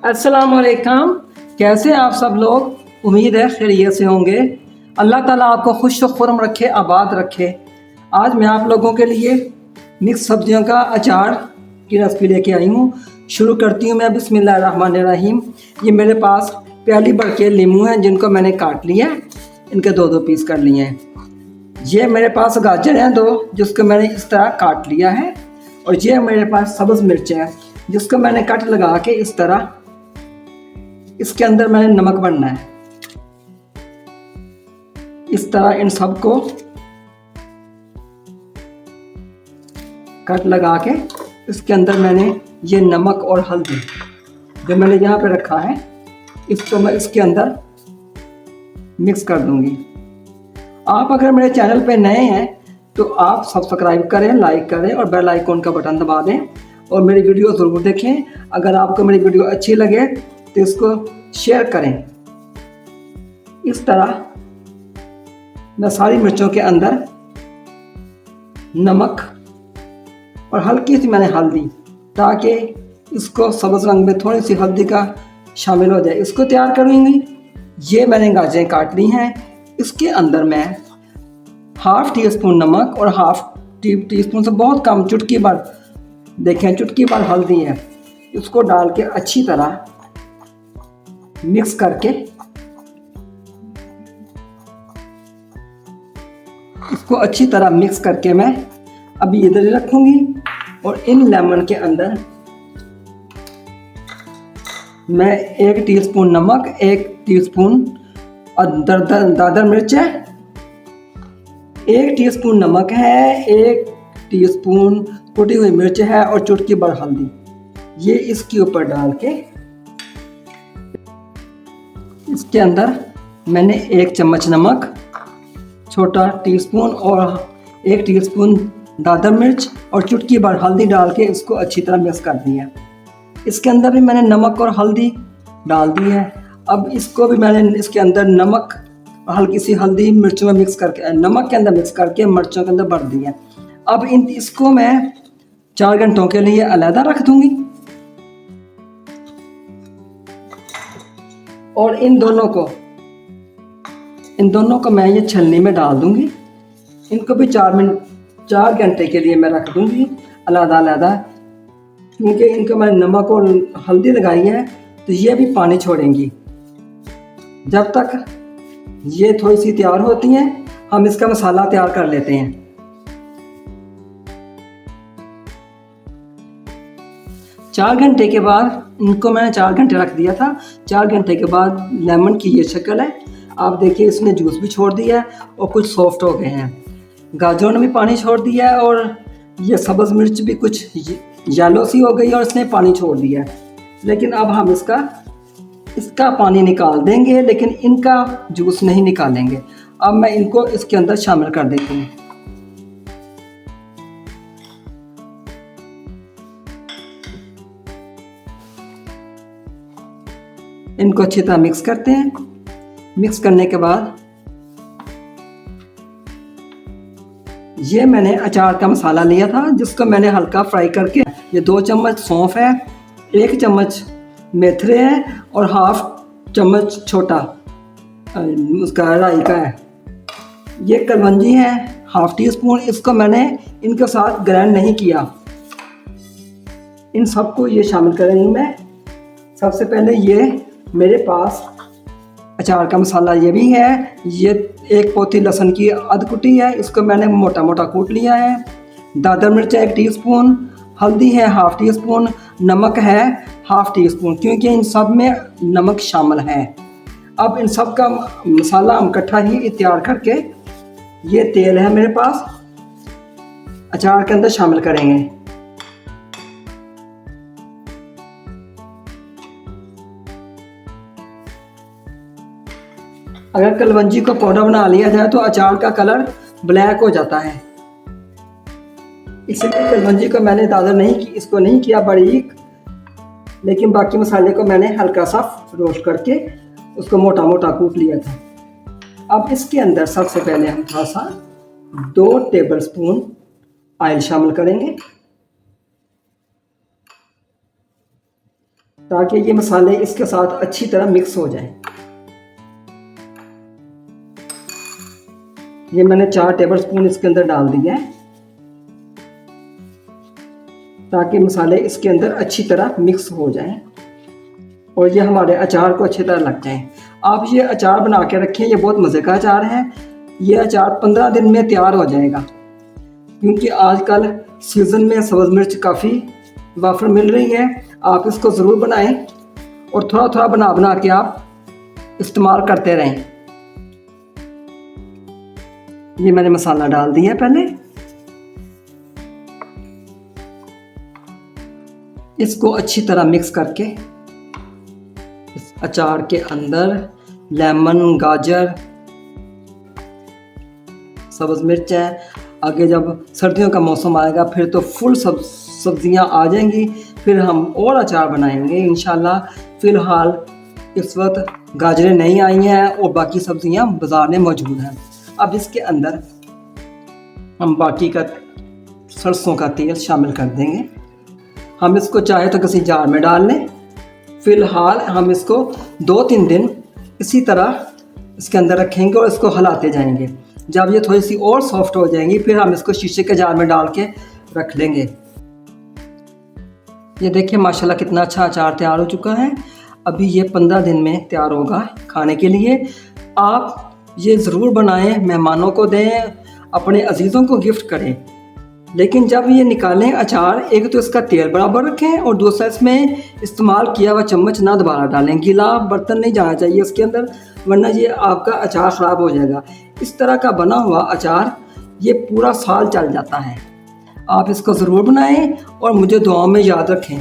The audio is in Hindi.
अस्सलाम वालेकुम। कैसे आप सब लोग? उम्मीद है खैरियत से होंगे। अल्लाह ताला आपको खुश खुर्म रखे, आबाद रखे। आज मैं आप लोगों के लिए मिक्स सब्जियों का अचार की रेसिपी लेके आई हूँ। शुरू करती हूँ मैं बिस्मिल्लाहिर्रहमानिर्रहीम। ये मेरे पास प्याली भर के नींबू हैं जिनको मैंने काट लिया है, इनके दो दो पीस कर लिए हैं। ये मेरे पास गाजर हैं दो, जिसको मैंने इस तरह काट लिया है। और ये मेरे पास सब्ज़ मिर्च है जिसको मैंने कट लगा के इस तरह, इसके अंदर मैंने नमक भरना है। इस तरह इन सबको कट लगा के इसके अंदर मैंने ये नमक और हल्दी जो मैंने यहाँ पे रखा है, इसको मैं इसके अंदर मिक्स कर दूंगी। आप अगर मेरे चैनल पे नए हैं तो आप सब्सक्राइब करें, लाइक करें और बेल आइकॉन का बटन दबा दें और मेरी वीडियो ज़रूर देखें। अगर आपको मेरी वीडियो अच्छी लगे तो इसको शेयर करें। इस तरह मैं सारी मिर्चों के अंदर नमक और हल्की सी मैंने हल्दी, ताकि इसको सब्ज़ रंग में थोड़ी सी हल्दी का शामिल हो जाए, इसको तैयार करूँगी। ये मैंने गाजरें काट ली हैं। इसके अंदर मैं हाफ़ टी स्पून नमक और हाफ़ टी स्पून से बहुत कम, चुटकी भर, देखें चुटकी भर हल्दी है, इसको डाल के अच्छी तरह मिक्स करके इसको अच्छी तरह मिक्स करके मैं अभी इधर ही रखूँगी। और इन लेमन के अंदर मैं 1 टीस्पून नमक, 1 टीस्पून दादर मिर्च है, 1 टीस्पून नमक है, 1 टीस्पून कुटी हुई मिर्च है और चुटकी भर हल्दी, ये इसके ऊपर डाल के इसके अंदर मैंने 1 चम्मच नमक, छोटा टीस्पून और 1 टीस्पून दादर मिर्च और चुटकी भर हल्दी डाल के इसको अच्छी तरह मिक्स कर दिया। इसके अंदर भी मैंने नमक और हल्दी डाल दी है। अब इसको भी मैंने इसके अंदर नमक और हल्की सी हल्दी मिर्चों में मिक्स करके, नमक के अंदर मिक्स करके मिर्चों के अंदर भर दिया। अब इसको मैं 4 घंटों के लिए अलग रख दूंगी। और इन दोनों को मैं ये छलनी में डाल दूंगी। इनको भी 4 घंटे के लिए मैं रख दूंगी अलग, क्योंकि इनको मैंने नमक और हल्दी लगाई है तो ये भी पानी छोड़ेंगी। जब तक ये थोड़ी सी तैयार होती हैं हम इसका मसाला तैयार कर लेते हैं। चार घंटे के बाद इनको मैंने 4 घंटे रख दिया था। 4 घंटे के बाद लेमन की ये शक्ल है। आप देखिए इसने जूस भी छोड़ दिया है और कुछ सॉफ्ट हो गए हैं। गाजरों ने भी पानी छोड़ दिया है और ये सब्ज़ मिर्च भी कुछ येलो सी हो गई और इसने पानी छोड़ दिया है। लेकिन अब हम इसका पानी निकाल देंगे, लेकिन इनका जूस नहीं निकालेंगे। अब मैं इनको इसके अंदर शामिल कर देती हूँ। इनको अच्छी तरह मिक्स करते हैं। मिक्स करने के बाद ये मैंने अचार का मसाला लिया था जिसको मैंने हल्का फ्राई करके, ये 2 चम्मच सौंफ है, 1 चम्मच मेथरे है और हाफ चम्मच छोटा उसका राई का है। ये कलवंजी है हाफ टी स्पून, इसको मैंने इनके साथ ग्राइंड नहीं किया। इन सबको ये शामिल करेंगे मैं। सबसे पहले ये मेरे पास अचार का मसाला ये भी है। ये 1 पोथी लहसुन की अधकुटी है, इसको मैंने मोटा मोटा कूट लिया है। दादर मिर्च 1 टीस्पून, हल्दी है हाफ टी स्पून, नमक है हाफ टी स्पून, क्योंकि इन सब में नमक शामिल है। अब इन सब का मसाला हम इकट्ठा ही तैयार करके, ये तेल है मेरे पास, अचार के अंदर शामिल करेंगे। अगर कलवंजी को पाउडर बना लिया जाए तो अचार का कलर ब्लैक हो जाता है, इसलिए कलवंजी को मैंने दादर नहीं की, इसको नहीं किया बारीक, लेकिन बाकी मसाले को मैंने हल्का सा रोस्ट करके उसको मोटा मोटा कूट लिया था। अब इसके अंदर सबसे पहले हम थोड़ा सा 2 टेबलस्पून ऑयल शामिल करेंगे। ताकि ये मसाले इसके साथ अच्छी तरह मिक्स हो जाएं। ये मैंने 4 टेबलस्पून इसके अंदर डाल दिया है ताकि मसाले इसके अंदर अच्छी तरह मिक्स हो जाएं और ये हमारे अचार को अच्छी तरह लग जाएं। आप ये अचार बना के रखें, ये बहुत मज़े का अचार है। ये अचार 15 दिन में तैयार हो जाएगा, क्योंकि आजकल सीज़न में सब्ज़ मिर्च काफ़ी वाफर मिल रही है। आप इसको ज़रूर बनाएं और थोड़ा थोड़ा बना बना के आप इस्तेमाल करते रहें। ये मैंने मसाला डाल दिया पहले। इसको अच्छी तरह मिक्स करके इस अचार के अंदर लेमन, गाजर, सब्ज़ मिर्च है। आगे जब सर्दियों का मौसम आएगा फिर तो फुल सब्जियां आ जाएंगी, फिर हम और अचार बनाएंगे इंशाल्लाह। फ़िलहाल इस वक्त गाजरें नहीं आई हैं और बाकी सब्जियां बाज़ार में मौजूद हैं। अब इसके अंदर हम बाकी का सरसों का तेल शामिल कर देंगे। हम इसको चाहे तो किसी जार में डाल लें। फ़िलहाल हम इसको 2-3 दिन इसी तरह इसके अंदर रखेंगे और इसको हिलाते जाएंगे। जब ये थोड़ी सी और सॉफ्ट हो जाएंगी फिर हम इसको शीशे के जार में डाल के रख लेंगे। ये देखिए माशाल्लाह कितना अच्छा अचार तैयार हो चुका है। अभी ये 15 दिन में तैयार होगा खाने के लिए। आप ये ज़रूर बनाएं, मेहमानों को दें, अपने अजीज़ों को गिफ्ट करें। लेकिन जब ये निकालें अचार, एक तो इसका तेल बराबर रखें और दूसरा इसमें इस्तेमाल किया हुआ चम्मच ना दोबारा डालें। गीला बर्तन नहीं जाना चाहिए उसके अंदर, वरना ये आपका अचार ख़राब हो जाएगा। इस तरह का बना हुआ अचार ये पूरा साल चल जाता है। आप इसको ज़रूर बनाएं और मुझे दुआओं में याद रखें।